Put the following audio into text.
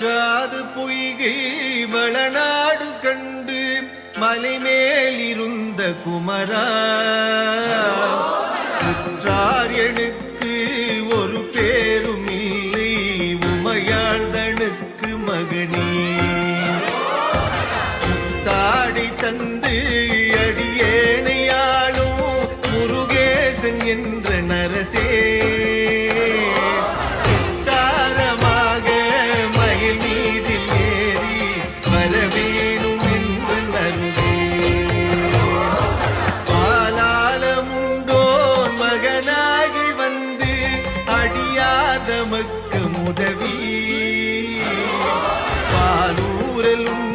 வற்றாது பொய்கை வளநாடு கண்டு மலைமேலிருந்த குமரா உற்றார் எனக்கு ஒரு பேரும் இல்லை உமையாழ்தனுக்கு மகனே தாடி தந்து அடியேனையாளும் முருகேசன் என்ற நரசே தாரமாக மயில் மீதில் ஏறி வரவேணும் என்று நருகே பாலாலமுண்டோன் மகனாகி வந்து அடியாத மக்கு உதவி பாலூரலும்